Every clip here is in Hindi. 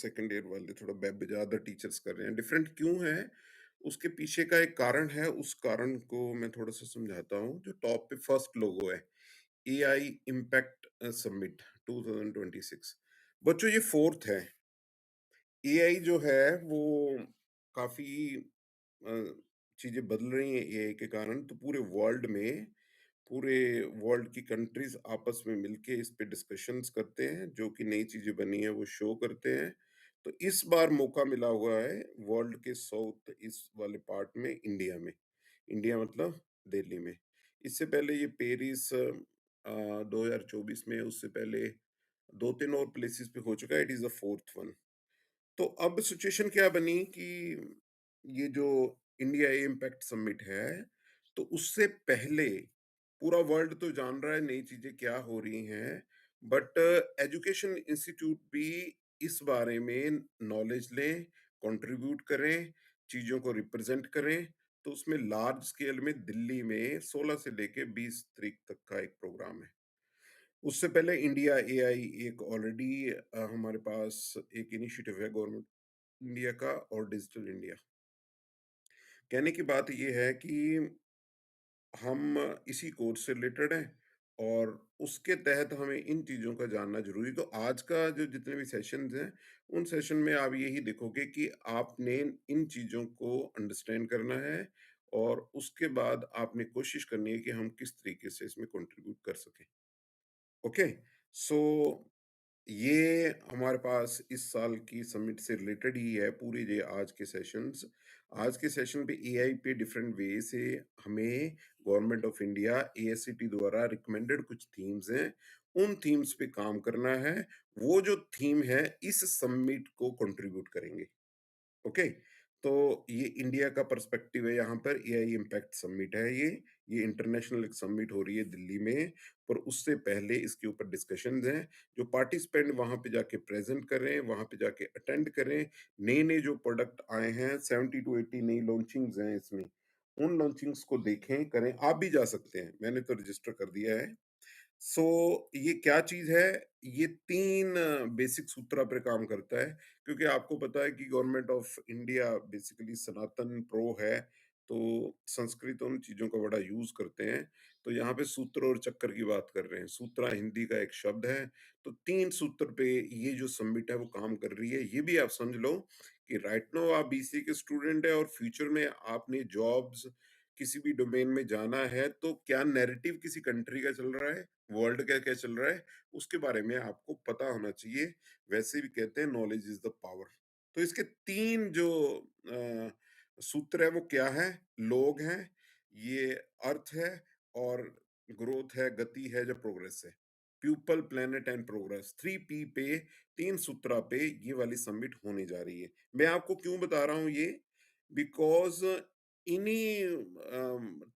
सेकंड ईयर वाले थोड़ा ज़्यादा टीचर्स कर रहे हैं। डिफरेंट क्यों है? उसके पीछे का एक कारण है, उस कारण को मैं थोड़ा-सा समझाता हूँ। जो टॉप पे फर्स्ट लोगो है, एआई इम्पैक्ट समिट 2026। बच्चों ये 4th है। एआई जो है वो काफ़ी अ, चीज़ें बदल रही हैं एआई के कारण, तो पूरे वर्ल्ड की कंट्रीज़ आपस में मिलके इस पे डिस्कशंस करते हैं, जो कि नई चीज़ें बनी हैं वो शो करते हैं। तो इस बार मौका मिला हुआ है वर्ल्ड के साउथ ईस्ट वाले पार्ट में इंडिया में। इंडिया मतलब दिल्ली में। इससे पहले ये पेरिस 2024 में, उससे पहले 2-3 और प्लेसेस पे हो चुका है। It is the 4th one. तो अब सिचुएशन क्या बनी कि ये जो इंडिया इम्पैक्ट समिट है, तो उससे पहले पूरा वर्ल्ड तो जान रहा है नई चीजें क्या हो रही हैं, बट एजुकेशन इंस्टीट्यूट भी इस बारे में नॉलेज लें, कंट्रीब्यूट करें, चीजों को रिप्रेजेंट करें। तो उसमें लार्ज स्केल में दिल्ली में 16 से लेके 20 तारीख तक का एक प्रोग्राम है। उससे पहले इंडिया एआई एक ऑलरेडी हमारे पास एक इनिशिएटिव है गवर्नमेंट इंडिया का, और डिजिटल इंडिया। कहने की बात ये है कि हम इसी कोर्स से रिलेटेड हैं, और उसके तहत हमें इन चीज़ों का जानना ज़रूरी। तो आज का जो जितने भी सेशंस हैं, उन सेशन में आप यही देखोगे कि आपने इन चीज़ों को अंडरस्टैंड करना है, और उसके बाद आपने कोशिश करनी है कि हम किस तरीके से इसमें कंट्रीब्यूट कर सकें। ओके, सो ये हमारे पास इस साल की समिट से रिलेटेड ही है पूरे ये आज के सेशंस। आज के सेशन पे एआई पे डिफरेंट वे से हमें गवर्नमेंट ऑफ इंडिया एआईसीटी द्वारा रिकमेंडेड कुछ थीम्स हैं, उन थीम्स पे काम करना है। वो जो थीम है इस समिट को कंट्रीब्यूट करेंगे। ओके, तो ये इंडिया का पर्सपेक्टिव है। यहाँ पर एआई इम्पैक्ट समिट है। ये इंटरनेशनल एक समिट हो रही है दिल्ली में, पर उससे पहले इसके ऊपर डिस्कशंस हैं। जो पार्टिसिपेंट वहाँ पे जाके प्रेजेंट करें, वहाँ पे जाके अटेंड करें। नए नए जो प्रोडक्ट आए हैं, 70 to 80 नई लॉन्चिंग्स हैं इसमें, उन लॉन्चिंग्स को देखें, करें। आप भी जा सकते हैं, मैंने तो रजिस्टर कर दिया है। सो ये क्या चीज है? ये 3 बेसिक सूत्रा पर काम करता है, क्योंकि आपको पता है कि government of India basically Sanatan pro है, तो संस्कृत उन चीजों का बड़ा यूज करते हैं। तो यहाँ पे सूत्र और चक्कर की बात कर रहे हैं। सूत्रा हिंदी का एक शब्द है। तो 3 सूत्र पे ये जो समिट है वो काम कर रही है। ये भी आप समझ लो कि राइट नाउ आप बीसी के स्टूडेंट है, और फ्यूचर में आपने जॉब्स किसी भी डोमेन में जाना है, तो क्या नैरेटिव किसी कंट्री का चल रहा है, वर्ल्ड का क्या चल रहा है, उसके बारे में आपको पता होना चाहिए। वैसे भी कहते हैं नॉलेज इज द पावर। तो इसके 3 जो सूत्र है वो क्या है? लोग हैं, ये अर्थ है, और ग्रोथ है, गति है, जो प्रोग्रेस है। People, planet and progress, 3 P पे, 3 सूत्रा पे ये वाली समिट होने जा रही है। मैं आपको क्यों बता रहा हूँ ये? बिकॉज इन्हीं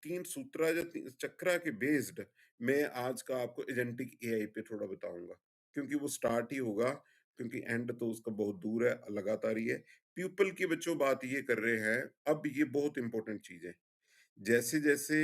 3 सूत्रा या चक्रा के बेस्ड मैं आज का आपको एजेंटिक एआई पे थोड़ा बताऊंगा, क्योंकि वो स्टार्ट ही होगा, क्योंकि एंड तो उसका बहुत दूर है, लगातार ही है। पीपल की बच्चों बात ये कर रहे हैं। अब ये बहुत इंपॉर्टेंट चीज है। जैसे जैसे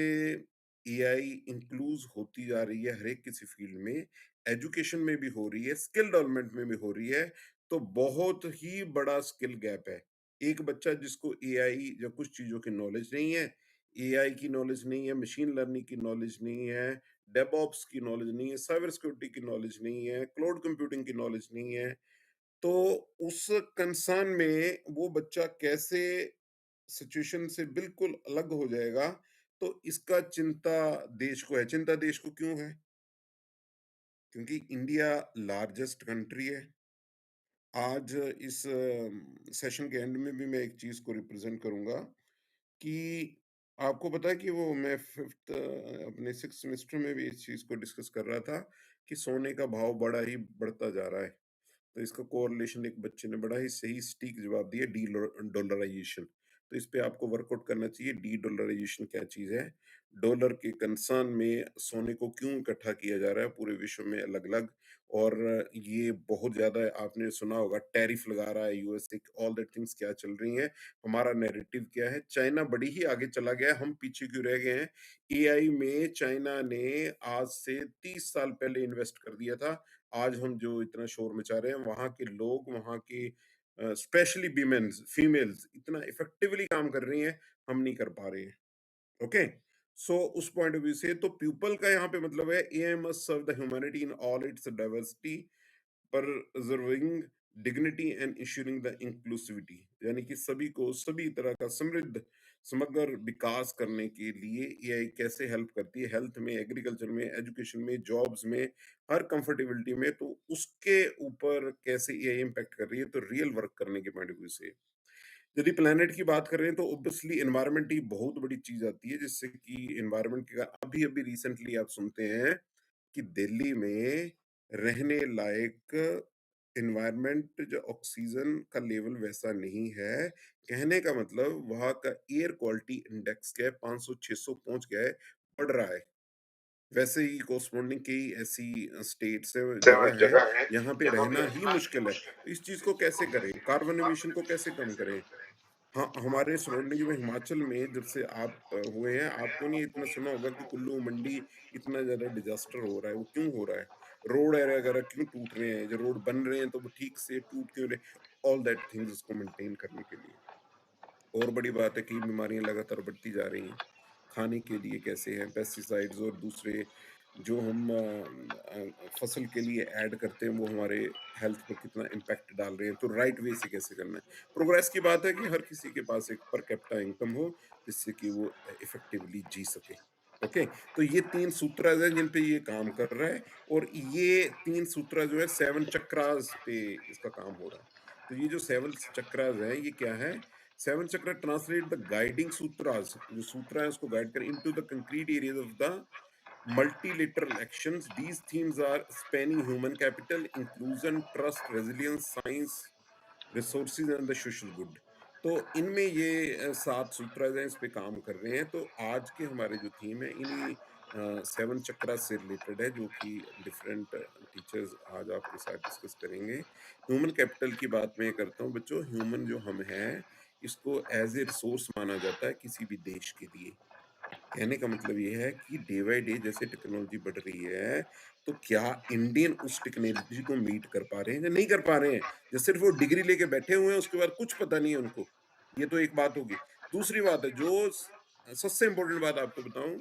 एआई इंक्लूज होती जा रही है हर एक किसी फील्ड में, एजुकेशन में भी हो रही है, स्किल डेवलपमेंट में भी हो रही है, तो बहुत ही बड़ा स्किल गैप है। एक बच्चा जिसको एआई या कुछ चीजों की नॉलेज नहीं है, एआई की नॉलेज नहीं है, मशीन लर्निंग की नॉलेज नहीं है, डेवऑप्स की नॉलेज नहीं है, साइबर सिक्योरिटी की नॉलेज नहीं है, क्लाउड कंप्यूटिंग की नॉलेज नहीं है, तो उस कंसर्न में वो बच्चा कैसे सिचुएशन से बिल्कुल अलग हो जाएगा। तो इसका चिंता देश को है। चिंता देश को क्यों है? क्योंकि इंडिया लार्जेस्ट कंट्री है। आज इस सेशन के एंड में भी मैं एक चीज को रिप्रेजेंट करूंगा कि आपको पता है कि वो मैं फिफ्थ अपने 6th सेमेस्टर में भी इस चीज को डिस्कस कर रहा था कि सोने का भाव बड़ा ही बढ़ता जा रहा है। तो इसका कोरिलेशन एक बच्चे ने बड़ा ही सही सटीक जवाब दिया, डी डॉलराइजेशन। तो इस पे आपको वर्कआउट करना चाहिए, डी डॉलराइजेशन क्या चीज है। डॉलर के कंसर्न में सोने को क्यों इकट्ठा किया जा रहा है पूरे विश्व में अलग अलग, और ये बहुत ज्यादा आपने सुना होगा टैरिफ लगा रहा है यूएसए, ऑल दैट थिंग्स क्या चल रही हैं। हमारा नैरेटिव क्या है? चाइना बड़ी ही आगे चला गया है, हम पीछे क्यों रह गए हैं? एआई में चाइना ने आज से 30 साल पहले इन्वेस्ट कर दिया था। आज हम जो इतना शोर मचा रहे हैं, वहाँ के लोग, वहाँ के स्पेशली वीमेन्स फीमेल्स इतना इफेक्टिवली काम कर रही हैं, हम नहीं कर पा रहे हैं। ओके, सो उस पॉइंट ऑफ व्यू से तो प्यूपल का यहाँ पे मतलब है AI must serve the humanity in all its diversity, preserving dignity and ensuring the inclusivity, यानी कि सभी को सभी तरह का समृद्ध समग्र विकास करने के लिए एआई कैसे हेल्प करती है हेल्थ में, एग्रीकल्चर में, एजुकेशन में, जॉब्स में, हर कंफर्टेबिलिटी में, तो उसके ऊपर कैसे एआई इम्पैक्ट कर रही है, तो रियल वर्क करने के पॉइंट ऑफ व्यू से यदि प्लेनेट की बात कर रहे हैं तो ऑब्वियसली एनवायरनमेंट ही बहुत बड़ी चीज आती है, जिससे कि एनवायरनमेंट का अभी अभी रिसेंटली आप सुनते हैं कि दिल्ली में रहने लायक एनवायरनमेंट जो ऑक्सीजन का लेवल वैसा नहीं है। कहने का मतलब वहाँ का एयर क्वालिटी इंडेक्स क्या है, 500-600 पहुँच गया है, बढ़ रहा है। वैसे ही कोरस्पॉन्डिंग कई ऐसी स्टेट्स है, जगह है, जगह है, यहाँ पे यहाँ पे रहना ही रहना ही मुश्किल है। मुश्किल तो इस है। चीज़ इस को चीज़ को कैसे करें? कैसे करें? कार्बन एमिशन कार्बन को एमिशन कैसे को कम कैसे करें? कम करें? हाँ, हमारे सराउंडिंग में हिमाचल में जब से आप हुए हैं, आपको नहीं इतना सुना होगा कि कुल्लू मंडी इतना ज़्यादा डिज़ास्टर हो रहा है, वो क्यों हो रहा है? रोड एरिया वगैरह क्यों टूट रहे हैं? जो रोड बन रहे हैं, तो वो ठीक से टूट क्यों रहे? ऑल दैट थिंग्स उसको मेंटेन करने के लिए। और बड़ी बात है कि बीमारियां लगातार बढ़ती जा रही हैं। खाने के लिए कैसे हैं पेस्टिसाइड्स और दूसरे जो हम फसल के लिए ऐड करते हैं, वो हमारे हेल्थ पर कितना इम्पैक्ट डाल रहे हैं, तो राइट वे से कैसे करना है। प्रोग्रेस की बात है कि हर किसी के पास एक पर कैपिटा इनकम हो, जिससे कि वो इफेक्टिवली जी सके। ओके, तो ये 3 सूत्राज हैं जिन पे ये काम कर रहा है, और ये 3 सूत्रा जो है 7 चक्रास पे इसका काम हो रहा है। तो ये जो 7 चक्रास हैं, ये क्या है? सेवन चक्र ट्रांसलेट द गाइडिंग सूत्रास, जो सूत्र है उसको गाइड कर into the concrete areas of the multilateral actions. These themes are spanning human capital, inclusion, trust, resilience, science, resources and the social good. तो इनमें ये 7 सूत्र हैं, इस पे काम कर रहे हैं। तो आज के हमारे जो थीम है इन्हीं 7 चक्रा से रिलेटेड है, जो कि डिफरेंट टीचर्स आज आपके साथ डिस्कस करेंगे। ह्यूमन कैपिटल की बात मैं करता हूँ बच्चों। ह्यूमन जो हम हैं, इसको एज ए रिसोर्स माना जाता है किसी भी देश के लिए। कहने का मतलब ये है कि डे बाय डे जैसे टेक्नोलॉजी बढ़ रही है, तो क्या इंडियन उस टेक्नोलॉजी को मीट कर पा रहे हैं या नहीं कर पा रहे हैं? या सिर्फ़ वो डिग्री लेके बैठे हुए हैं, उसके बाद कुछ पता नहीं है उनको। ये तो एक बात होगी। दूसरी बात है, जो सबसे इम्पोर्टेंट बात आपको बताऊँ,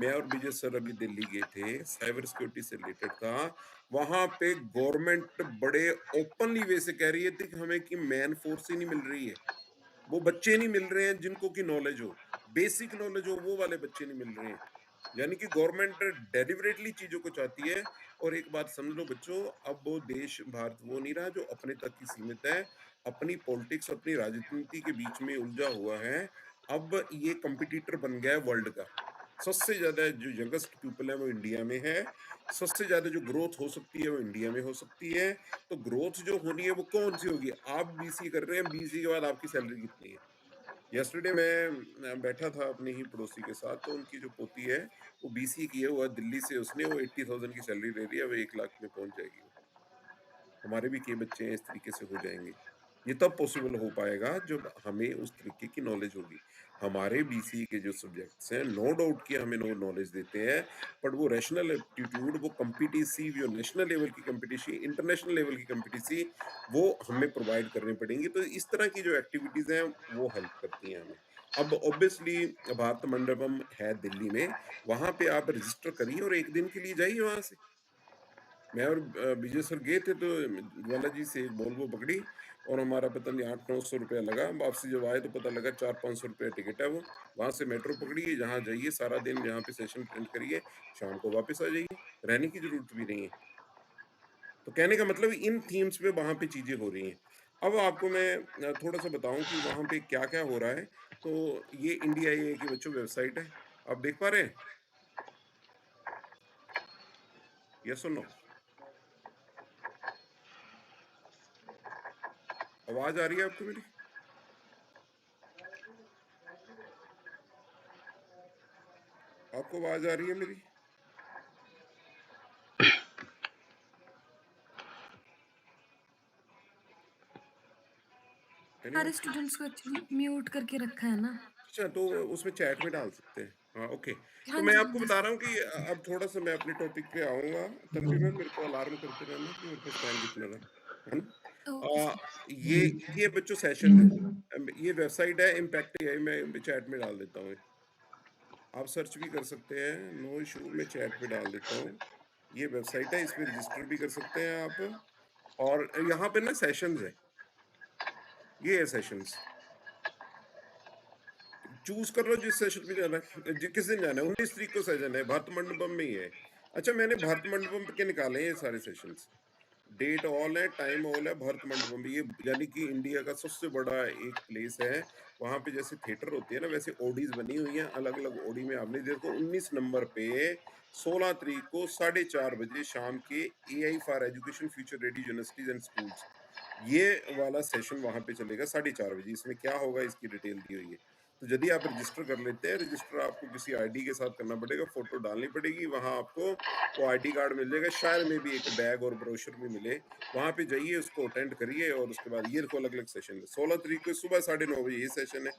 मैं और विजय सर अभी दिल्ली गए थे, साइबर सिक्योरिटी से रिलेटेड था। वहाँ पे गवर्नमेंट बड़े ओपनली वे से कह रही है थी कि हमें कि मैन फोर्स ही नहीं मिल रही है। वो बच्चे नहीं मिल रहे हैं जिनको की नॉलेज हो, बेसिक नॉलेज हो, वो वाले बच्चे नहीं मिल रहे हैं। यानी कि गवर्नमेंट डेलिबरेटली चीजों को चाहती है। और एक बात समझ लो बच्चों, अब वो देश भारत वो नहीं रहा जो अपने तक ही सीमित है, अपनी पॉलिटिक्स अपनी राजनीति के बीच में उलझा हुआ है। अब ये कंपटीटर बन गया है वर्ल्ड का। सबसे ज्यादा जो यंगेस्ट पीपल है वो इंडिया में है। सबसे ज्यादा जो ग्रोथ हो सकती है वो इंडिया में हो सकती है। तो ग्रोथ जो होनी है वो कौन सी होगी? आप बीसी कर रहे हैं, बीसी के बाद आपकी सैलरी कितनी है? यस्टरडे मैं बैठा था अपने ही पड़ोसी के साथ, तो उनकी जो पोती है वो बीसी किया हुआ दिल्ली से, उसने वो 80,000 की सैलरी ले रही है, वो 1 लाख में पहुंच जाएगी वो। हमारे भी कई बच्चे हैं इस तरीके से हो जाएंगे। ये तब पॉसिबल हो पाएगा जब हमें उस तरीके की नॉलेज होगी। हमारे बीसी के जो सब्जेक्ट्स हैं, नो डाउट कि हमें नो नॉलेज देते हैं, बट वो रैशनल एप्टीट्यूड, वो कॉम्पिटिसी, जो नेशनल लेवल की कॉम्पिटिशी, इंटरनेशनल लेवल की कॉम्पिटिसी, वो हमें प्रोवाइड करनी पड़ेंगी। तो इस तरह की जो एक्टिविटीज हैं वो हेल्प करती हैं हमें। अब ऑब्वियसली भारत मंडपम है दिल्ली में, वहां पे आप रजिस्टर करिए और एक दिन के लिए जाइए वहां से। मैं और विजय सर गए थे, तो ज्वाला जी से एक वोल्वो पकड़ी, और हमारा पता नहीं 800-900 रुपया लगा। वापसी जब आए तो पता लगा 400-500 रुपया टिकट है वो। वहां से मेट्रो पकड़िए, जहाँ जाइए, सारा दिन जहाँ पे सेशन अटेंड करिए, शाम को वापस आ जाइए। रहने की जरूरत भी नहीं है। तो कहने का मतलब इन थीम्स पे वहां पे चीजें हो रही हैं। अब आपको मैं थोड़ा सा बताऊं कि वहां पे क्या क्या हो रहा है। तो ये इंडिया ए की बच्चों वेबसाइट है, आप देख पा रहे हैं? यस और नो? आवाज आ रही है आपको मेरी? आपको आवाज आ रही है मेरी? सारे एनीवन? स्टूडेंट्स को एक्चुअली म्यूट करके रखा है ना। अच्छा, तो उसमें चैट में डाल सकते हैं। हाँ, ओके। हाँ तो मैं जी, हाँ आपको जी बता रहा सर। हूँ कि अब थोड़ा-सा मैं अपने टॉपिक पे आऊँगा। तनवीर मैम मेरे को अलार्म करते रहना कि मेरे पास टाइम कितना रहा, है ना? Okay sir. ये ये बच्चों सेशन है। ये वेबसाइट है इम्पैक्ट एआई, मैं चैट में डाल देता हूँ। आप सर्च भी कर सकते हैं, नो इश्यू, मैं चैट पे डाल देता हूँ। ये वेबसाइट है, इसमें रजिस्टर भी कर सकते हैं आप, और यहाँ पे ना सेशंस है, ये है सेशंस। चूज़ कर लो जिस सेशन में जाना है, किस दिन जाना है, 19 तारीख को सेशन है, भारत मंडपम में ही है। अच्छा, मैंने भारत मंडपम के निकाले हैं ये सारे सेशंस। डेट ऑल है, टाइम ऑल है, भारत मंडपम में। ये यानी कि इंडिया का सबसे बड़ा एक प्लेस है। वहाँ पे जैसे थिएटर होती है ना, वैसे ओडीज़ बनी हुई हैं, अलग-अलग ओडी में आपने देखो 19 नंबर पे 16 तारीख को 4:30 बजे शाम के AI for education future ready universities and schools, ये वाला सेशन वहाँ पे चलेगा 4:30 बजे। इसमें क्या होगा इसकी डिटेल दी हुई है। तो यदि आप रजिस्टर कर लेते हैं, रजिस्टर आपको किसी आईडी के साथ करना पड़ेगा, फ़ोटो डालनी पड़ेगी, वहाँ आपको वो आईडी कार्ड मिल जाएगा, शायद में भी एक बैग और ब्रोशर भी मिले। वहाँ पे जाइए, उसको अटेंड करिए, और उसके बाद ये देखो अलग-अलग सेशन है। 16 तारीख को सुबह 9:30 बजे ये सेशन है।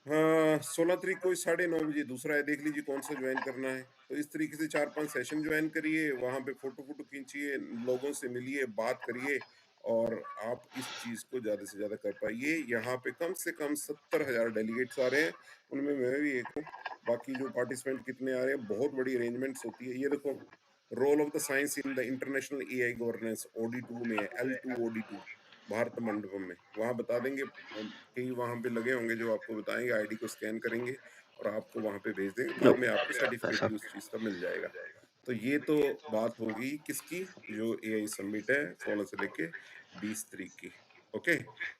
हाँ, 16 तारीख को 9:30 बजे दूसरा है, देख लीजिए कौन-सा जॉइन करना है। तो इस तरीके से 4-5 सेशन जॉइन करिए, वहाँ पे फ़ोटो-वोटो खींचिए, लोगों से मिलिए, बात करिए, और आप इस चीज़ को ज़्यादा से ज़्यादा कर पाइए। यहाँ पे कम से कम 70,000 डेलीगेट्स आ रहे हैं, उनमें मैं भी एक हूँ। बाकी जो पार्टिसिपेंट कितने आ रहे हैं, बहुत बड़ी अरेंजमेंट्स होती है। ये देखो, role of the science in the international AI governance ओडी2 में है, L2 ओडी2, भारत मंडपम में। वहाँ बता देंगे, कई वहाँ पे लगे होंगे जो आपको बताएँगे, आईडी को स्कैन करेंगे और आपको वहाँ पे भेज देंगे, बाद में आपको सर्टिफ़िकेट भी उस चीज़ का मिल जाएगा। तो ये तो बात होगी किसकी, जो एआई समिट है 16 से लेके 20 तारीख की। ओके,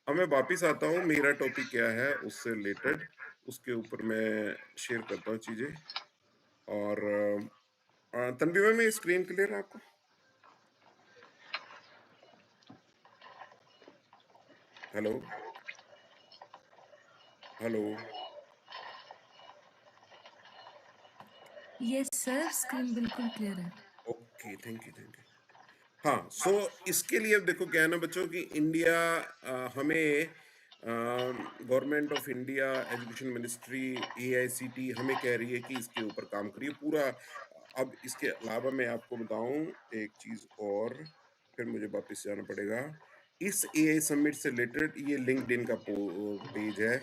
अब मैं वापिस आता हूँ, मेरा टॉपिक क्या है उससे रिलेटेड, उसके ऊपर मैं शेयर करता हूँ चीज़ें। और तन्वी मैम, ये स्क्रीन क्लियर है आपको? Hello? Hello? Yes sir, screen बिल्कुल क्लियर है। Okay, thank you, thank you. हाँ, सो इसके लिए अब देखो क्या है ना बच्चों, कि इंडिया हमें government of India, education ministry, AICT हमें कह रही है कि इसके ऊपर काम करिए पूरा। अब इसके अलावा मैं आपको बताऊं एक चीज और, फिर मुझे वापस जाना पड़ेगा। इस एआई समिट से रिलेटेड ये लिंक्डइन का पेज है,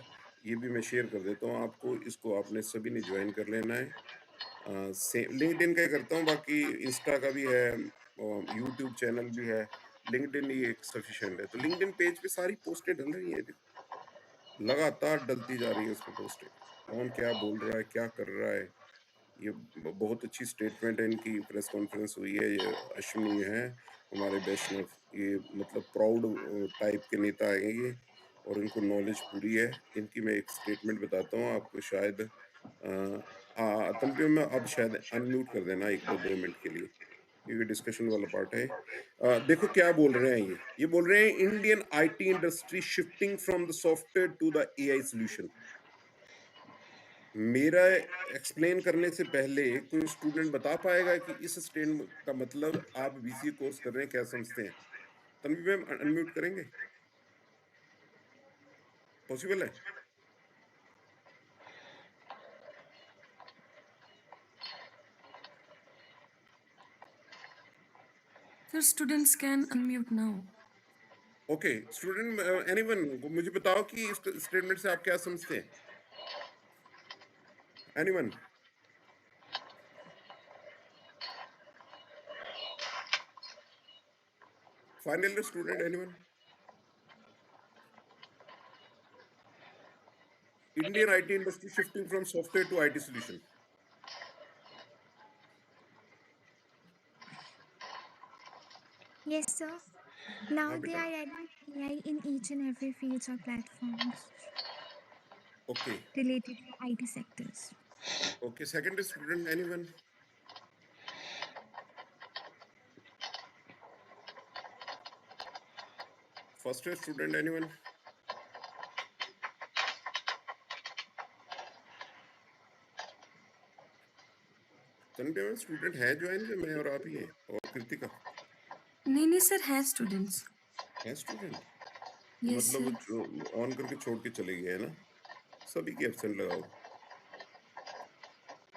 ये भी मैं शेयर कर देता हूँ आपको, इसको आपने सभी ने ज्वाइन कर लेना है। सेम लिंक्डइन का ही करता हूँ, बाकी इंस्टा का भी है, यूट्यूब चैनल भी है। लिंक्डइन ही एक सफिशिएंट है। तो लिंक्डइन पेज पे सारी पोस्टें डल रही हैं, देखो लगातार डलती जा रही है उस पे पोस्टें। कौन क्या बोल रहा है, क्या कर रहा है। ये बहुत अच्छी स्टेटमेंट है, इनकी प्रेस कॉन्फ्रेंस हुई है। ये अश्विनी है हमारे वैष्णव, ये मतलब प्राउड टाइप के नेता हैं ये, और इनको नॉलेज पूरी है। इनकी मैं एक स्टेटमेंट बताता हूँ आपको, शायद तनवीर में अब शायद अनम्यूट कर देना 1-2 मिनट के लिए, क्योंकि डिस्कशन वाला पार्ट है। देखो क्या बोल रहे हैं ये बोल रहे हैं, Indian IT industry shifting from the software to the AI solution. मेरा एक्सप्लेन करने से पहले कोई स्टूडेंट बता पाएगा कि इस स्टेटमेंट का मतलब, आप बीसीए कोर्स कर रहे हैं, क्या समझते हैं? तन्वी मैम अनम्यूट करेंगे? पॉसिबल है? Sir, students can unmute now. Okay, student anyone मुझे बताओ कि इस स्टेटमेंट से आप क्या समझते हैं? Anyone? Final year student anyone? Indian IT industry shifting from software to IT solution. Yes, sir. Now हाँ they बेटा। are adding AI in each and every fields or platforms okay, related to IT sectors. Okay, second student anyone? First year student anyone? Tanvi ma'am student है ज्वाइन, जो मैं और आप ही हैं, और कृतिका नहीं नहीं सर, है स्टूडेंट्स। है स्टूडेंट। यस मतलब वो सर। ऑन करके छोड़ के चले गए है ना, सभी की एब्सेंट लगाओ।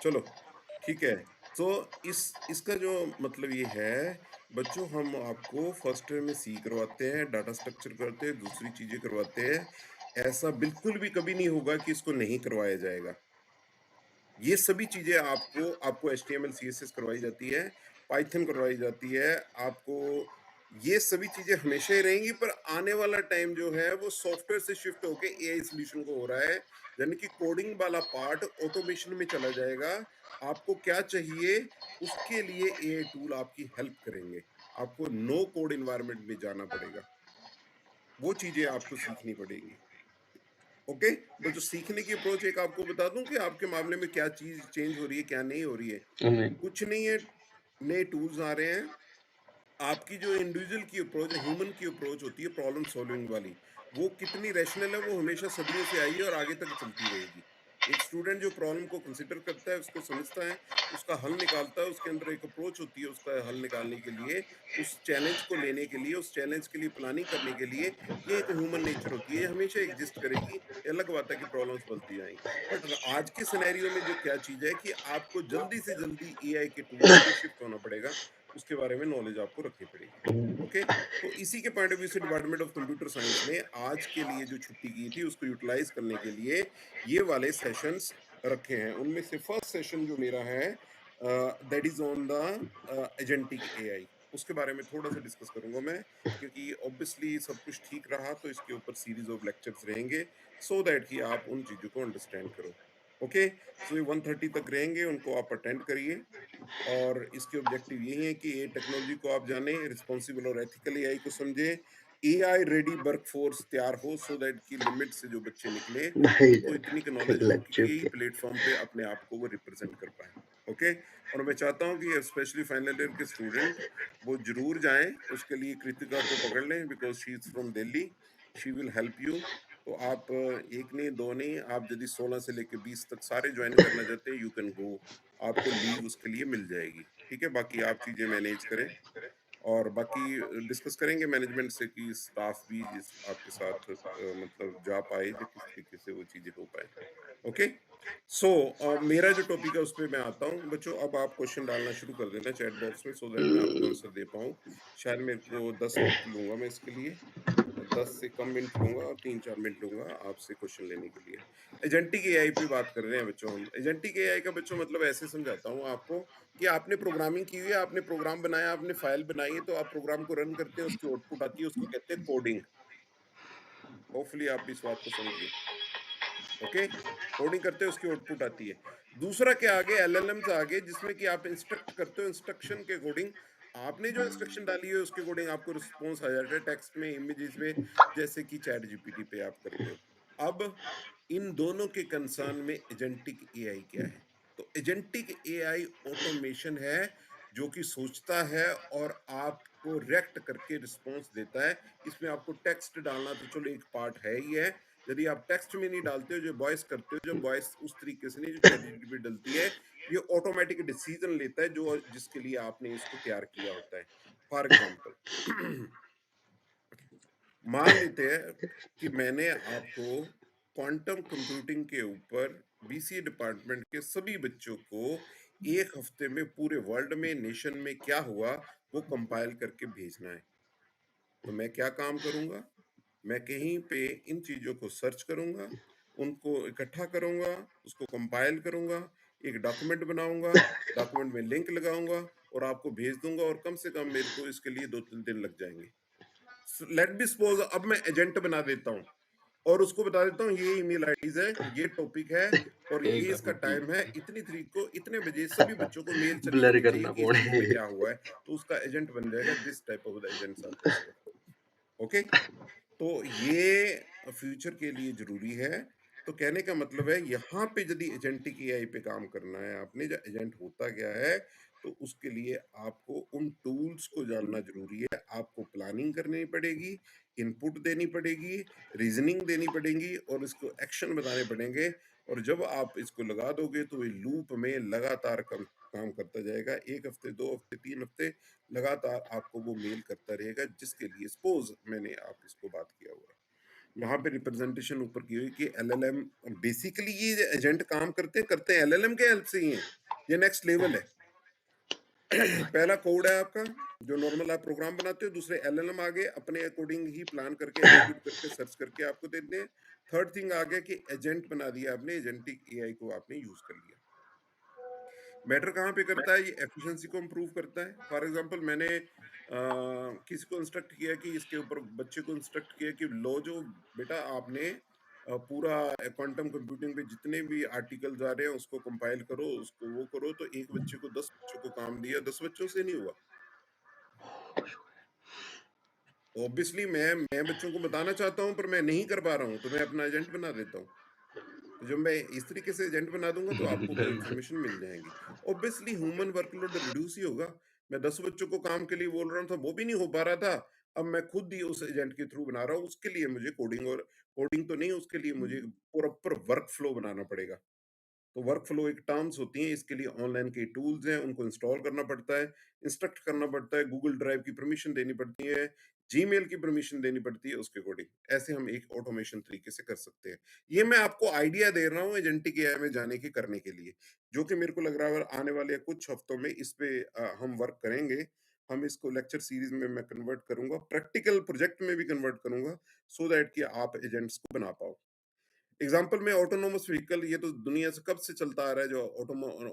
चलो ठीक है। तो इसका जो मतलब ये है बच्चों हम आपको फर्स्ट ईयर में सी करवाते हैं, डाटा स्ट्रक्चर करते हैं, दूसरी चीज़ें करवाते हैं। ऐसा बिल्कुल भी कभी नहीं होगा कि इसको नहीं करवाया जाएगा। ये सभी चीज़ें आपको एचटीएमएल, सीएसएस करवाई जाती है, पाइथन करवाई जाती है, आपको ये सभी चीज़ें हमेशा ही रहेंगी, पर आने वाला टाइम जो है वो सॉफ्टवेयर से शिफ्ट होके एआई सॉल्यूशन को हो रहा है, यानी कि कोडिंग वाला पार्ट ऑटोमेशन में चला जाएगा। आपको क्या चाहिए, उसके लिए एआई टूल आपकी हेल्प करेंगे। आपको नो कोड एनवायरनमेंट में जाना पड़ेगा, वो चीज़ें आपको सीखनी पड़ेंगी। ओके, तो जो सीखने की अप्रोच एक आपको बता दूं कि आपके मामले में क्या चीज चेंज हो रही है, क्या नहीं हो रही है। नहीं। कुछ नहीं है, नए टूल्स आ रहे हैं। आपकी जो इंडिविजुअल की अप्रोच है, ह्यूमन की अप्रोच होती है प्रॉब्लम सॉल्विंग वाली, वो कितनी रैशनल है, वो हमेशा सदियों से आई है और आगे तक चलती रहेगी। एक स्टूडेंट जो प्रॉब्लम को कंसिडर करता है, उसको समझता है, उसका हल निकालता है, उसके अंदर एक अप्रोच होती है उसका हल निकालने के लिए, उस चैलेंज को लेने के लिए, उस चैलेंज के लिए प्लानिंग करने के लिए। ये एक ह्यूमन नेचर होती है, ये हमेशा एग्जिस्ट करेगी। ये अलग बात है कि प्रॉब्लम्स बनती जाएंगी, बट आज के सिनेरियो में जो क्या चीज है कि आपको जल्दी से जल्दी एआई के टूल्स पे शिफ्ट होना पड़ेगा, उसके बारे में नॉलेज आपको रखनी पड़ेगी। ओके, तो इसी के पॉइंट ऑफ व्यू से डिपार्टमेंट ऑफ कंप्यूटर साइंस ने आज के लिए जो छुट्टी की थी उसको यूटिलाइज करने के लिए ये वाले सेशंस रखे हैं। उनमें से फर्स्ट सेशन जो मेरा है, that is on the agentic AI. उसके बारे में थोड़ा सा डिस्कस करूंगा मैं, क्योंकि ऑब्वियसली सब कुछ ठीक रहा तो इसके ऊपर सीरीज ऑफ लेक्चर्स रहेंगे, सो दैट कि आप उन चीजों को अंडरस्टैंड करो। ओके, सो ये 1:30 तक रहेंगे, उनको आप अटेंड करिए। और इसके ऑब्जेक्टिव यही है कि ये टेक्नोलॉजी को आप जानें, रिस्पॉन्सिबल और एथिकल एआई को समझें, एआई रेडी वर्कफोर्स तैयार हो, सो दैट की लिमिट से जो बच्चे निकले नहीं उनको सर, इतनी ठीक नॉलेज हो कि लग यही प्लेटफॉर्म पे अपने आप को वो रिप्रेजेंट कर पाए। ओके, और मैं चाहता हूँ कि स्पेशली फाइनल ईयर के स्टूडेंट वो जरूर जाएं, उसके लिए कृतिका को पकड़ लें, because she is from Delhi, she will help you. तो आप एक नहीं दो नहीं, आप यदि 16 से लेकर 20 तक सारे ज्वाइन करना चाहते हैं, यू कैन गो। आपको लीव उसके लिए मिल जाएगी, ठीक है। बाकी आप चीजें मैनेज करें, और बाकी डिस्कस करेंगे मैनेजमेंट से कि स्टाफ भी जिस आपके साथ मतलब जा पाए, जो किस तरीके से वो चीजें हो पाए। ओके, सो मेरा जो टॉपिक है उस पर मैं आता हूँ बच्चों। अब आप क्वेश्चन डालना शुरू कर देना चैट बॉक्स में, सो दैट मैं आपको आंसर दे पाऊँ। शायद मेरे को 10 मिनट लूंगा मैं इसके लिए, 10 से कम मिनट लूंगा, और 3-4 मिनट लूंगा आपसे क्वेश्चन लेने के लिए। एजेंटिक एआई पे बात कर रहे हैं बच्चों हम। एजेंटिक एआई का बच्चों मतलब ऐसे समझाता हूँ आपको कि आपने प्रोग्रामिंग की हुई है, आपने प्रोग्राम बनाया, आपने फाइल बनाई है, तो आप प्रोग्राम को रन करते हैं, उसकी आउटपुट आती है, उसको कहते हैं कोडिंग। होपफुली आप इस बात को समझिए। ओके, कोडिंग करते हैं, उसकी आउटपुट आती है। दूसरा क्या आगे, एलएलएम्स आगे, जिसमें कि आप इंस्ट्रक्ट करते हो, इंस्ट्रक्शन के अकॉर्डिंग आपने जो इंस्ट्रक्शन डाली है उसके अकॉर्डिंग आपको रिस्पॉन्स आ जाता है, टेक्स्ट में, इमेजेस में, जैसे कि चैट जीपीटी पे आप करते हो। अब इन दोनों के कंसर्न में एजेंटिक एआई क्या है? तो एजेंटिक एआई ऑटोमेशन है, जो कि सोचता है और आपको रिएक्ट करके रिस्पॉन्स देता है। इसमें आपको टेक्स्ट डालना तो चलो एक पार्ट है ही है, यदि आप टेक्स्ट में नहीं डालते हो, जो वॉइस करते हो, जो वॉइस उस तरीके से नहीं जो चैट जीपीटी पे डलती है, ये ऑटोमेटिक डिसीजन लेता है जो जिसके लिए आपने इसको तैयार किया होता है। फॉर एग्जाम्पल मान लेते हैं कि मैंने आपको क्वांटम कंप्यूटिंग के ऊपर बीसीए डिपार्टमेंट के सभी बच्चों को एक हफ्ते में पूरे वर्ल्ड में, नेशन में क्या हुआ, वो कंपाइल करके भेजना है। तो मैं क्या काम करूंगा, मैं कहीं पे इन चीजों को सर्च करूंगा, उनको इकट्ठा करूंगा, उसको कंपाइल करूंगा, एक डॉक्यूमेंट बनाऊंगा, डॉक्यूमेंट में लिंक लगाऊंगा और आपको भेज दूंगा, और कम से कम मेरे को इसके लिए 2-3 दिन लग जाएंगे। लेट बी सपोज अब मैं एजेंट बना देता हूँ और उसको बता देता हूँ ये ईमेल आईडीज है, ये टॉपिक है, और एक ये इसका घंटी टाइम है, इतनी तारीख को इतने बजे सभी बच्चों को मेल चली ब्लर जानी चाहिए करना कि इस चीज पे पड़े। क्या हुआ है, तो उसका एजेंट बन जाएगा। This type of the agents are possible. Okay, तो ये फ्यूचर के लिए जरूरी है। तो कहने का मतलब है, यहाँ पे यदि एजेंटिक एआई पे काम करना है आपने, जो एजेंट होता क्या है, तो उसके लिए आपको उन टूल्स को जानना जरूरी है। आपको प्लानिंग करनी पड़ेगी, इनपुट देनी पड़ेगी, रीजनिंग देनी पड़ेगी, और इसको एक्शन बताने पड़ेंगे। और जब आप इसको लगा दोगे तो ये लूप में लगातार काम करता जाएगा, 1 हफ्ते, 2 हफ्ते, 3 हफ्ते लगातार आपको वो मेल करता रहेगा। जिसके लिए सपोज मैंने आप इसको बात किया हुआ है, यहाँ पे रिप्रेजेंटेशन ऊपर की हुई कि एलएलएम बेसिकली ये एजेंट काम करते हैं एलएलएम के हेल्प से ही है, ये नेक्स्ट लेवल है। पहला कोड है आपका, जो नॉर्मल आप प्रोग्राम बनाते हो, दूसरे एलएलएम आ गए, अपने अकॉर्डिंग ही प्लान करके, एग्जीक्यूट करके, सर्च करके आपको देते हैं। थर्ड थिंग आ गया कि एजेंट बना दिया आपने, एजेंटिक एआई को आपने यूज़ कर लिया। मैटर कहाँ पे करता है? ये एफिशिएंसी को इम्प्रूव करता है। फॉर एग्जांपल मैंने किसी को इंस्ट्रक्ट किया कि इसके ऊपर बच्चे को इंस्ट्रक्ट किया कि लो जो बेटा आपने पूरा क्वांटम कंप्यूटिंग पे जितने भी आर्टिकल्स आ रहे हैं उसको कंपाइल करो, उसको वो करो, तो एक बच्चे को 10 बच्चों को काम दिया, 10 बच्चों से नहीं हुआ। ऑब्वियसली मैं बच्चों को बताना चाहता हूँ पर मैं नहीं कर पा रहा हूँ, तो मैं अपना एजेंट बना देता हूँ। तो जब मैं इस तरीके से एजेंट बना दूंगा तो आपको वो इन्फॉर्मेशन मिल जाएंगी। ऑब्वियसली ह्यूमन वर्कलोड रिड्यूस ही होगा। मैं 10 बच्चों को काम के लिए बोल रहा था, वो भी नहीं हो पा रहा था। अब मैं खुद ही उस एजेंट के थ्रू बना रहा हूँ, उसके लिए मुझे कोडिंग तो नहीं, उसके लिए मुझे प्रॉपर वर्क फ्लो बनाना पड़ेगा। तो वर्क फ्लो एक टर्म्स होती हैं, इसके लिए ऑनलाइन के टूल्स हैं, उनको इंस्टॉल करना पड़ता है, इंस्ट्रक्ट करना पड़ता है, गूगल ड्राइव की परमिशन देनी पड़ती है, जीमेल की परमिशन देनी पड़ती है, उसके अकॉर्डिंग ऐसे हम एक ऑटोमेशन तरीके से कर सकते हैं। ये मैं आपको आइडिया दे रहा हूँ एजेंटिक एआई में जाने के करने के लिए, जो कि मेरे को लग रहा है आने वाले कुछ हफ्तों में इस पे हम वर्क करेंगे। हम इसको लेक्चर सीरीज में मैं कन्वर्ट करूंगा, प्रैक्टिकल प्रोजेक्ट में भी कन्वर्ट करूंगा, सो दैट कि आप एजेंट्स को बना पाओ। एग्जाम्पल में ऑटोनोमस व्हीकल, ये तो दुनिया से कब से चलता आ रहा है, जो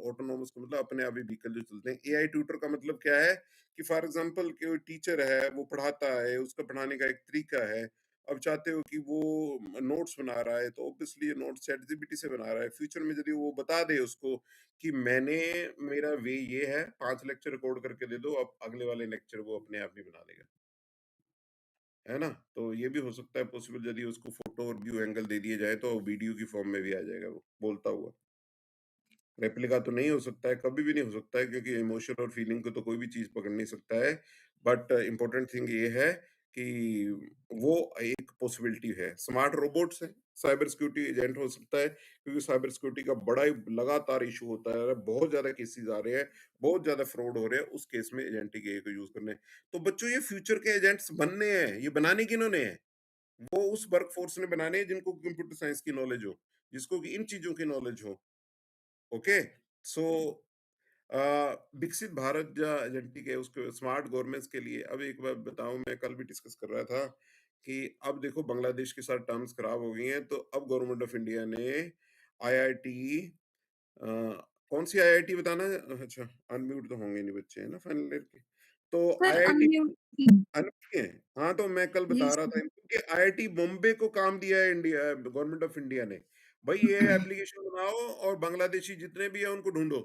ऑटोनोमस का मतलब अपने आप ही व्हीकल जो चलते हैं। एआई ट्यूटर का मतलब क्या है कि फॉर एग्जाम्पल कोई टीचर है, वो पढ़ाता है, उसका पढ़ाने का एक तरीका है। अब चाहते हो कि वो नोट्स बना रहा है, तो ऑब्वियसली ये नोट्स चैट जीपीटी से बना रहा है। फ्यूचर में यदि वो बता दे उसको कि मेरा वे ये है, 5 लेक्चर रिकॉर्ड करके दे दो, अब अगले वाले लेक्चर वो अपने आप ही बना देगा, है ना? तो ये भी हो सकता है पॉसिबल, यदि उसको फोटो और व्यू एंगल दे दिए जाए तो वीडियो की फॉर्म में भी आ जाएगा वो बोलता हुआ। रेप्लिका तो नहीं हो सकता है, कभी भी नहीं हो सकता है, क्योंकि इमोशन और फीलिंग को तो कोई भी चीज़ पकड़ नहीं सकता है। बट इम्पोर्टेंट थिंग ये है कि वो एक पॉसिबिलिटी है। स्मार्ट रोबोट्स हैं, साइबर सिक्योरिटी एजेंट हो सकता है, क्योंकि साइबर सिक्योरिटी का बड़ा ही लगातार इश्यू होता है, बहुत ज़्यादा केसेज़ आ रहे हैं, बहुत ज़्यादा फ्रॉड हो रहे हैं, उस केस में एजेंटिक एआई को यूज़ करना है। तो बच्चों ये फ्यूचर के एजेंट्स बनने हैं, ये बनाने किन्होंने हैं? वो उस वर्कफ़ोर्स ने बनाने हैं जिनको कंप्यूटर साइंस की नॉलेज हो, जिसको कि इन चीज़ों की नॉलेज हो। ओके? सो अ, विकसित भारत जो एजेंटिक है उसको स्मार्ट गवर्नेंस के लिए, अब एक बात बताऊँ, मैं कल भी डिस्कस कर रहा था कि अब देखो बांग्लादेश के साथ टर्म्स खराब हो गई हैं, तो अब गवर्नमेंट ऑफ इंडिया ने आईआईटी अ, कौन-सी आईआईटी बताना है? अच्छा, अनम्यूट तो होंगे नहीं बच्चे, है ना फाइनल ईयर के। तो Sir, आईआईटी unmute. अनपढ़ हैं। हाँ, तो मैं कल बता Yes, रहा sir. था इनको कि आईआईटी बॉम्बे को काम दिया है इंडिया गवर्नमेंट ऑफ इंडिया ने। भई ये एप्लीकेशन बनाओ और बांग्लादेशी जितने भी हैं उनको ढूँढो।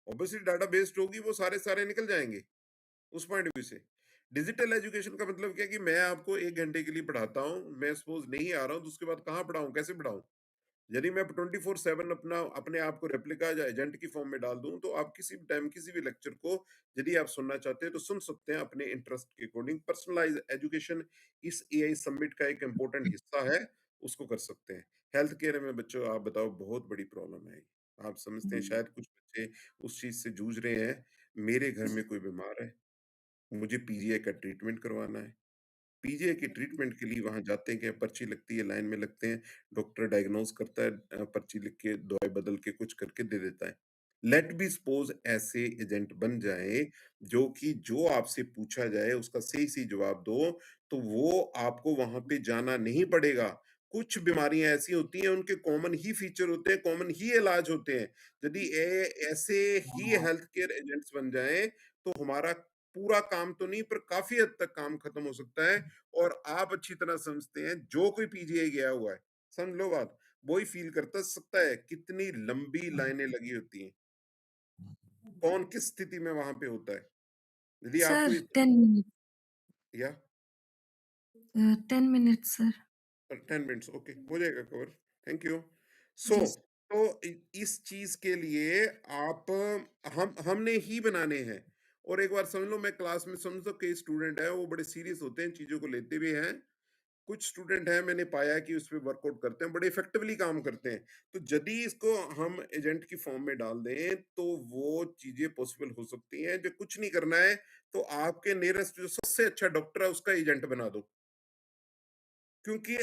ऑब्वियसली डाटा बेस्ड होगी, वो सारे निकल जाएँगे, उस पॉइंट ऑफ व्यू से। डिजिटल एजुकेशन का मतलब क्या है कि मैं आपको 1 घंटे के लिए पढ़ाता हूँ, मैं सपोज़ नहीं आ रहा हूँ, तो उसके बाद कहाँ पढ़ाऊँ, कैसे पढ़ाऊँ? यदि मैं 24/7 अपने आप को रेप्लिका या एजेंट की फॉर्म में डाल दूं, तो आप किसी भी टाइम किसी भी लेक्चर को यदि आप सुनना चाहते हैं तो सुन सकते हैं अपने इंटरेस्ट के अकॉर्डिंग। पर्सनलाइज एजुकेशन इस एआई समिट का एक इम्पोर्टेंट हिस्सा है, उसको कर सकते हैं। हेल्थ केयर में बच्चों आप बताओ, बहुत बड़ी प्रॉब्लम है। आप समझते हैं शायद कुछ बच्चे उस चीज से जूझ रहे हैं। मेरे घर में कोई बीमार है, मुझे पीजीआई का ट्रीटमेंट करवाना है। पीजीआई की ट्रीटमेंट के लिए वहाँ जाते हैं, क्या पर्ची लगती है, लाइन में लगते हैं, डॉक्टर डायग्नोज़ करता है, पर्ची लिख के, दवाई बदल के, कुछ करके दे देता है। लेट बी सपोज़ ऐसे एजेंट बन जाएँ, जो कि जो आपसे पूछा जाए उसका सही-सही जवाब दो, तो वो आपको वहाँ पे जाना नहीं पड़ेगा। कुछ बीमारियाँ ऐसी होती हैं, उनके कॉमन ही फीचर होते हैं, कॉमन ही इलाज होते हैं। यदि ऐसे ही हेल्थ केयर एजेंट्स बन जाएँ, तो हमारा पूरा काम तो नहीं पर काफ़ी हद तक काम खत्म हो सकता है। और आप अच्छी तरह समझते हैं, जो कोई पीजीआई गया हुआ है, समझ लो बात, वो ही फ़ील करता सकता है कितनी लंबी लाइनें लगी होती हैं। कौन किस स्थिति में वहाँ पे होता है। यदि Sir, आपको ये 10 minutes. या 10 minutes, sir. 10 मिनट्स ओके, हो जाएगा cover. Thank you. So Yes. तो इस चीज के लिए आप हम हमने ही बनाने हैं। और एक बार समझ लो, मैं क्लास में समझ लो कई स्टूडेंट है, वो बड़े सीरियस होते हैं, चीजों को लेते भी हैं। कुछ स्टूडेंट हैं, मैंने पाया कि उस पे वर्कआउट करते हैं, बड़े इफेक्टिवली काम करते हैं। तो यदि इसको हम एजेंट की फॉर्म में डाल दें, तो वो चीजें पॉसिबल हो सकती हैं। जो कुछ नहीं करना है, तो आपके नियरेस्ट जो सबसे अच्छा डॉक्टर है उसका एजेंट बना दो। क्योंकि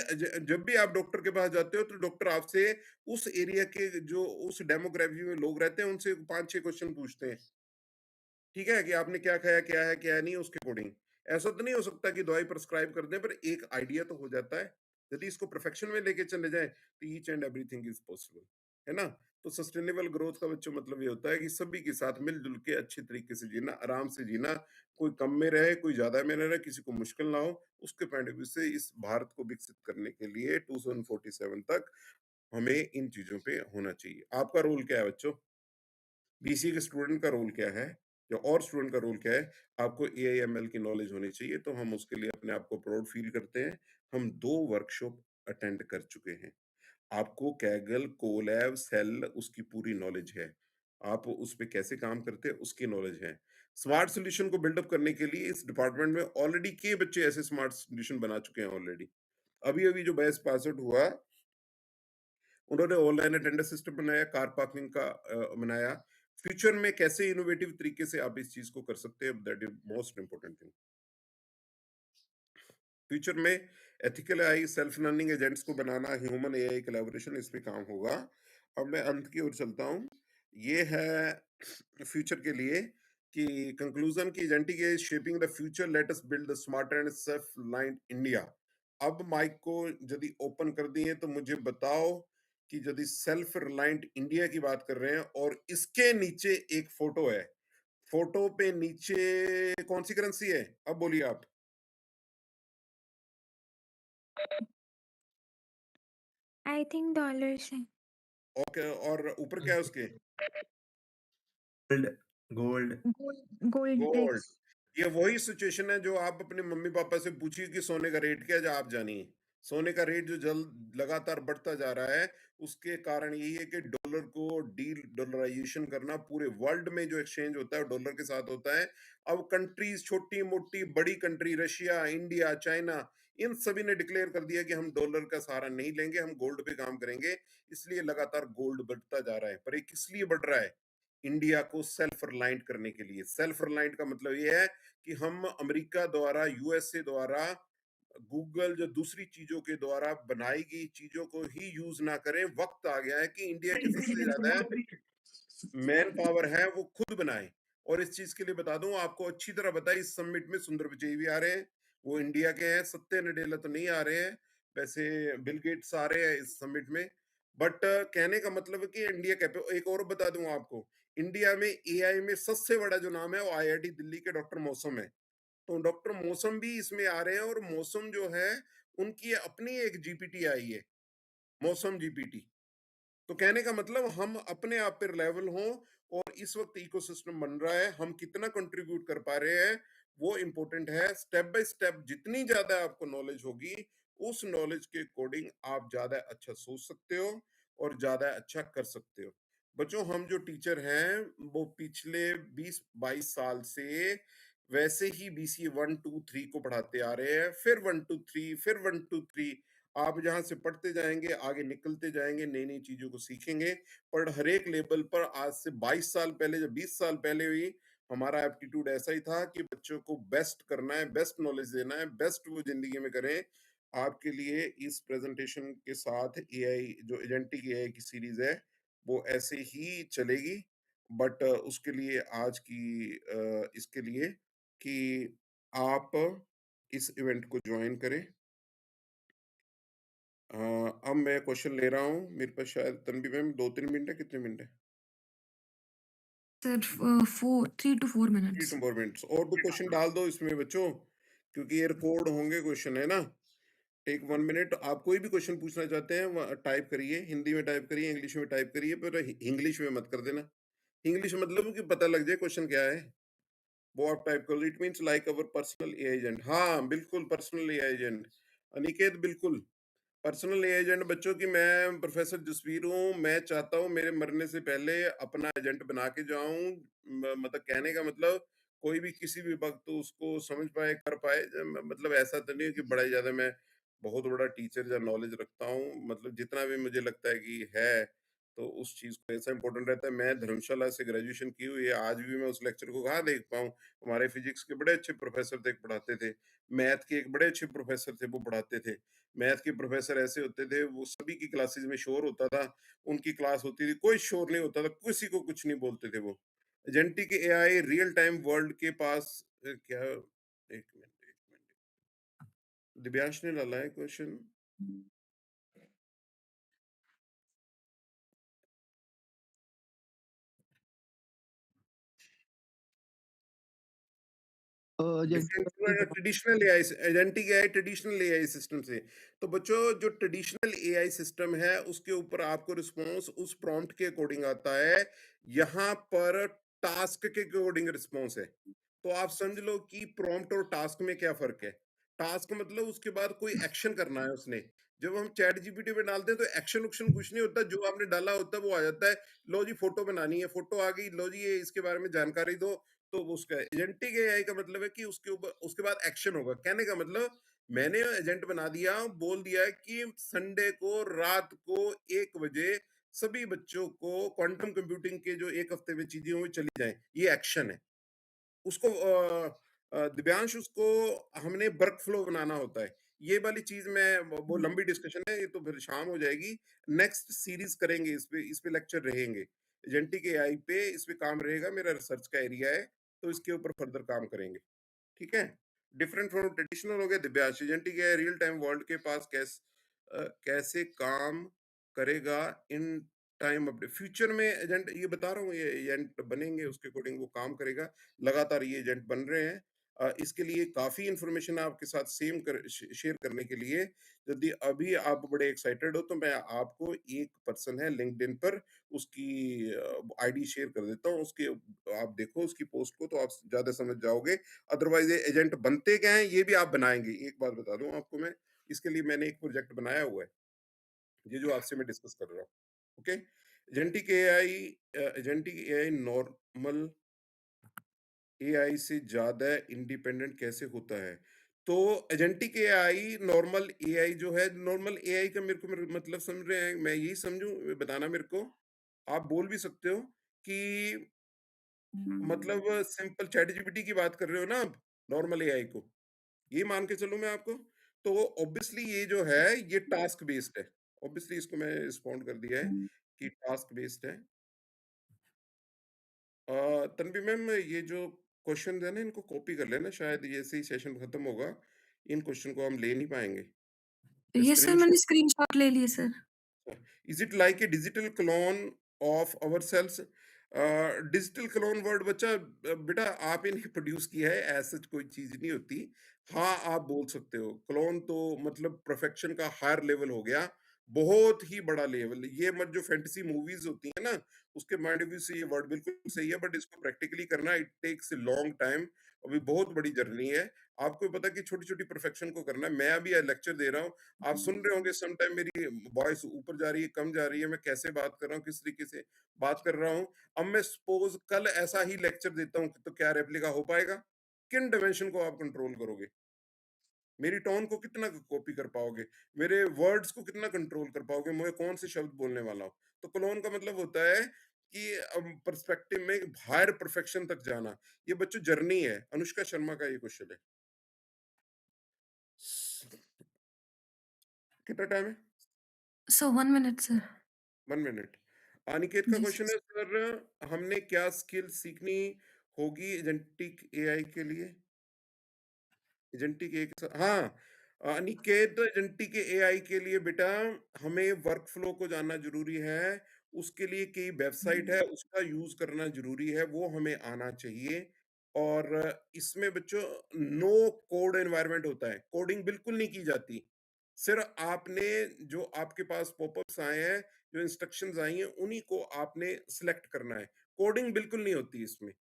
जब भी आप डॉक्टर के पास जाते हो, तो डॉक्टर आपसे उस एरिया के जो उस डेमोग्राफी में लोग रहते हैं, उनसे 5-6 क्वेश्चन पूछते हैं। ठीक है? कि आपने क्या खाया, क्या नहीं उसके अकॉर्डिंग। ऐसा तो नहीं हो सकता कि दवाई प्रिस्क्राइब कर दें, पर एक आइडिया तो हो जाता है। यदि इसको परफेक्शन में लेके चले जाएँ, तो each and everything is possible, है ना? तो सस्टेनेबल ग्रोथ का बच्चों मतलब ये होता है कि सभी के साथ मिल-जुल के अच्छे तरीके से जीना, आराम से जीना, कोई कम में रहे, कोई ज़्यादा में ना रहे, किसी को मुश्किल ना हो। उसके पॉइंट ऑफ व्यू से इस भारत को विकसित करने के लिए 2047 तक हमें इन चीज़ों पे होना चाहिए। आपका रोल क्या है बच्चों? बीसीए के स्टूडेंट का रोल क्या है या और स्टूडेंट का रोल क्या है? आपको एआईएमएल की नॉलेज होनी चाहिए, तो हम उसके लिए अपने आप को प्राउड फील करते हैं। हम 2 वर्कशॉप अटेंड कर चुके हैं। आपको कैगल, कोलैब, सेल उसकी पूरी नॉलेज है। आप उस पे कैसे काम करते हैं उसकी नॉलेज है। स्मार्ट सॉल्यूशन को बिल्ड अप करने के लिए इस डिपार्टमेंट में ऑलरेडी के बच्चे ऐसे स्मार्ट सॉल्यूशन बना चुके हैं ऑलरेडी। अभी-अभी जो बैच पास आउट हुआ, उन्होंने ऑनलाइन अटेंडेंस सिस्टम बनाया, कार पार्किंग का बनाया। फ्यूचर में कैसे इनोवेटिव तरीके से आप इस चीज़ को कर सकते हैं, that is most important thing. Future में ethical AI, self learning agents को बनाना, ह्यूमन एआई कोलैबोरेशन इस पे काम होगा। अब मैं अंत की ओर चलता हूँ। ये है फ्यूचर के लिए कि कंक्लूजन की agentic AI shaping the future, let us build the smarter and self lined India. अब माइक को यदि ओपन कर दिए तो मुझे बताओ कि यदि सेल्फ रिलायंट इंडिया की बात कर रहे हैं और इसके नीचे एक फोटो है, फोटो पे नीचे कौन सी करेंसी है? अब बोलिए आप। आई थिंक डॉलर्स है। ओके, और ऊपर क्या है उसके? Gold gold gold gold gold. BRICS. ये वही सिचुएशन है जो आप अपने मम्मी पापा से पूछिए कि सोने का रेट क्या है, जो आप जानिए। सोने का रेट जो जल्द लगातार बढ़ता जा रहा है, उसके कारण यही है कि डॉलर को डी डॉलराइजेशन करना, पूरे वर्ल्ड में जो एक्सचेंज होता है डॉलर के साथ होता है। अब कंट्रीज, छोटी मोटी बड़ी कंट्री, रशिया, इंडिया, चाइना, इन सभी ने डिक्लेयर कर दिया कि हम डॉलर का सहारा नहीं लेंगे, हम गोल्ड पे काम करेंगे। इसलिए लगातार गोल्ड बढ़ता जा रहा है। पर ये किस लिए बढ़ रहा है? इंडिया को सेल्फ रिलायंट करने के लिए। सेल्फ रिलायंट का मतलब ये है कि हम अमेरिका द्वारा, यूएसए द्वारा, गूगल जो दूसरी चीजों के द्वारा बनाई गई चीजों को ही यूज ना करें। वक्त आ गया है कि इंडिया की सबसे ज्यादा मैन पावर है वो खुद बनाए। और इस चीज के लिए बता दूं आपको, अच्छी तरह पता है, इस समिट में सुंदर पिचई भी आ रहे हैं, वो इंडिया के हैं। सत्य नडेला तो नहीं आ रहे हैं, वैसे बिल गेट्स आ रहे हैं इस समिट में। बट कहने का मतलब है कि इंडिया कैपेबल। एक और बता दूं आपको, इंडिया में एआई में सबसे बड़ा जो नाम है वो आईआईटी दिल्ली के डॉक्टर मौसम है। तो डॉक्टर मौसम भी इसमें आ रहे हैं, और मौसम जो है उनकी अपनी एक जीपीटी आई है, मौसम जीपीटी। तो कहने का मतलब हम अपने आप पे रिलायबल हों, और इस वक्त इकोसिस्टम बन रहा है, हम कितना कंट्रीब्यूट कर पा रहे हैं वो इंपॉर्टेंट है। स्टेप बाय स्टेप जितनी ज्यादा आपको नॉलेज होगी, उस नॉलेज के अकॉर्डिंग आप ज्यादा अच्छा सोच सकते हो और ज्यादा अच्छा कर सकते हो। बच्चों, हम जो टीचर हैं वो पिछले 20-22 साल से वैसे ही बीसी 1 2 3 को पढ़ाते आ रहे हैं, फिर 1 2 3, फिर 1 2 3। आप जहाँ से पढ़ते जाएंगे, आगे निकलते जाएंगे, नई नई चीजों को सीखेंगे। पर हर एक लेवल पर आज से 22 साल पहले, जब 20 साल पहले हुई, हमारा एप्टीट्यूड ऐसा ही था कि बच्चों को बेस्ट करना है, बेस्ट नॉलेज देना है, बेस्ट वो जिंदगी में करें। आपके लिए इस प्रेजेंटेशन के साथ एआई जो एजेंटिक एआई की सीरीज है वो ऐसे ही चलेगी। बट उसके लिए आज की इसके लिए कि आप इस इवेंट को ज्वाइन करें। अब मैं क्वेश्चन ले रहा हूँ। मेरे पास शायद तन्वी मैम 2-3 मिनट है, कितने मिनट है? Sir 3 to 4 3 minutes. To 4 minutes. और भी क्वेश्चन डाल दो इसमें बच्चों, क्योंकि ये रिकॉर्ड होंगे क्वेश्चन, है ना? Take 1 minute. आप कोई भी क्वेश्चन पूछना चाहते हैं टाइप करिए, हिंदी में टाइप करिए, इंग्लिश में टाइप करिए, पर इंग्लिश में मत कर देना। इंग्लिश मतलब कि पता लग जाए क्वेश्चन क्या है, वो आप टाइप करो। It means like our personal AI agent. हाँ बिल्कुल, पर्सनल एआई एजेंट अनिकेत, बिल्कुल पर्सनल एजेंट। बच्चों की मैं प्रोफेसर जसवीर हूँ, मैं चाहता हूँ मेरे मरने से पहले अपना एजेंट बना के जाऊं। मतलब कहने का मतलब कोई भी किसी भी वक्त उसको समझ पाए, कर पाए। मतलब ऐसा तो नहीं है कि बड़ा ही ज्यादा मैं बहुत बड़ा टीचर या नॉलेज रखता हूँ। मतलब जितना भी मुझे लगता है कि है, तो उस चीज को ऐसा इंपॉर्टेंट रहता है। मैं धर्मशाला से ग्रेजुएशन की हुई है, आज भी मैं उस लेक्चर को कहाँ देख पाऊँ। हमारे फिजिक्स के बड़े अच्छे प्रोफेसर थे, पढ़ाते थे। मैथ के एक बड़े अच्छे प्रोफेसर थे, वो पढ़ाते थे। मैथ के प्रोफेसर ऐसे होते थे, वो सभी की क्लासेस में शोर होता था। उनकी क्लास होती थी, कोई शोर नहीं होता था, किसी को कुछ नहीं बोलते थे वो। Agentic AI real time world के पास क्या एक मिनट दिव्यांश ने डाला है question. Different traditional AI agentic AI traditional AI system से। तो बच्चों जो ट्रेडिशनल एआई सिस्टम है उसके ऊपर आपको रिस्पॉन्स उस प्रॉम्प्ट के अकॉर्डिंग आता है, यहाँ पर टास्क के अकॉर्डिंग रिस्पॉन्स है। तो आप समझ लो कि प्रॉम्प्ट और टास्क में क्या फर्क है। टास्क मतलब उसके बाद कोई एक्शन करना है उसने। जब हम चैट जीपीटी पे डालते हैं तो एक्शन उक्शन कुछ नहीं होता, जो आपने डाला होता है वो आ जाता है। लो जी फोटो बनानी है, फोटो आ गई, लो जी ये इसके बारे में जानकारी दो। तो वो उसका एजेंटिक एआई का मतलब है कि उसके ऊपर उसके बाद एक्शन होगा। कहने का मतलब मैंने एजेंट बना दिया, बोल दिया कि संडे को रात को 1 बजे सभी बच्चों को क्वांटम कंप्यूटिंग के जो एक हफ्ते में चीजें हुई चली जाएं, ये एक्शन है। उसको दिव्यांश उसको हमने वर्क फ्लो बनाना होता है। ये वाली चीज मैं वो लंबी डिस्कशन है, ये तो फिर शाम हो जाएगी। नेक्स्ट सीरीज करेंगे इस पे लेक्चर रहेंगे एजेंटिक एआई पे, इस पे काम रहेगा, मेरा रिसर्च का एरिया है, तो इसके ऊपर फर्दर काम करेंगे। ठीक है। डिफरेंट फ्रॉम ट्रेडिशनल हो गया Divyansh. Agentic AI real time world के पास कैसे काम करेगा इन टाइम अपडेट फ्यूचर में। एजेंट ये बता रहा हूँ, ये एजेंट बनेंगे उसके अकॉर्डिंग वो काम करेगा। लगातार ये एजेंट बन रहे हैं। इसके लिए काफी इंफॉर्मेशन आपके साथ शेयर करने के लिए, यदि अभी आप बड़े एक्साइटेड हो तो मैं आपको एक पर्सन है लिंक्डइन पर, उसकी आईडी शेयर कर देता हूँ। उसके आप देखो उसकी पोस्ट को तो आप ज्यादा समझ जाओगे। अदरवाइज ये एजेंट बनते क्या हैं ये भी आप बनाएंगे। एक बात बता दूं आपको मैं, इसके लिए मैंने एक प्रोजेक्ट बनाया हुआ है, ये जो आपसे मैं डिस्कस कर रहा हूँ। Okay. Agentic AI normal AI से ज्यादा इंडिपेंडेंट कैसे होता है। तो एजेंटिक एआई नॉर्मल एआई जो है, नॉर्मल एआई का मेरे को मतलब समझ रहे हैं, मैं यही समझूं, बताना मेरे को। आप बोल भी सकते हो कि मतलब सिंपल चैट जीपीटी की बात कर रहे हो ना आप, नॉर्मल एआई को ये मान के चलूं मैं आपको। तो ऑब्वियसली ये जो है ये टास्क बेस्ड है। ऑब्वियसली इसको मैं रिस्पॉन्ड कर दिया है कि टास्क बेस्ड है। तन्वी मैम ये जो क्वेश्चन है ना इनको कॉपी कर लेना, शायद ये से ही सेशन खत्म होगा, इन क्वेश्चन को हम ले नहीं पाएंगे। यस सर, मैंने स्क्रीनशॉट। स्क्रीनशॉट ले लिए sir. Is it like a digital clone of our selves. Digital clone word बच्चा बेटा आपने प्रोड्यूस किया है, ऐसा कोई चीज नहीं होती। हाँ आप बोल सकते हो क्लोन, तो मतलब परफेक्शन का हायर लेवल हो गया, बहुत ही बड़ा लेवल। ये मत जो फैंटेसी मूवीज होती है ना, उसके माइंड व्यू से ये वर्ड बिल्कुल सही है, बट इसको प्रैक्टिकली करना it takes a long time. अभी बहुत बड़ी जर्नी है। आपको पता कि छोटी छोटी परफेक्शन को करना है। मैं अभी लेक्चर दे रहा हूँ, आप सुन रहे होंगे सम टाइम मेरी वॉइस ऊपर जा रही है, कम जा रही है, मैं कैसे बात कर रहा हूँ, किस तरीके से बात कर रहा हूँ। अब मैं सपोज कल ऐसा ही लेक्चर देता हूँ तो क्या रेप्लिका हो पाएगा? किन डायमेंशन को आप कंट्रोल करोगे? मेरी टोन को कितना कॉपी कर पाओगे? मेरे वर्ड्स को कितना कंट्रोल कर पाओगे? मैं कौन से शब्द बोलने वाला हूँ? तो क्लोन का मतलब होता है कि पर्सपेक्टिव में हायर परफेक्शन तक जाना। ये बच्चों जर्नी है। अनुष्का शर्मा का ये क्वेश्चन है। कितना टाइम है? सो 1 मिनट सर। 1 मिनट। अनिकेत का यस। क्वेश्चन है सर, हमने क्या स्किल सीखनी होगी एजेंटिक एआई के लिए? एजेंटिक एआई के साथ, हाँ अनिकेत, एजेंटिक एआई के लिए बेटा हमें वर्क फ्लो को जानना जरूरी है। उसके लिए कई वेबसाइट है, उसका यूज करना जरूरी है, वो हमें आना चाहिए। और इसमें बच्चों नो कोड एनवायरनमेंट होता है, कोडिंग बिल्कुल नहीं की जाती। सिर्फ आपने जो आपके पास पॉपअप्स आए हैं, जो इंस्ट्रक्शंस आई हैं, उन्हीं को आपने सिलेक्ट करना है। कोडिंग बिल्कुल नहीं होती इसमें।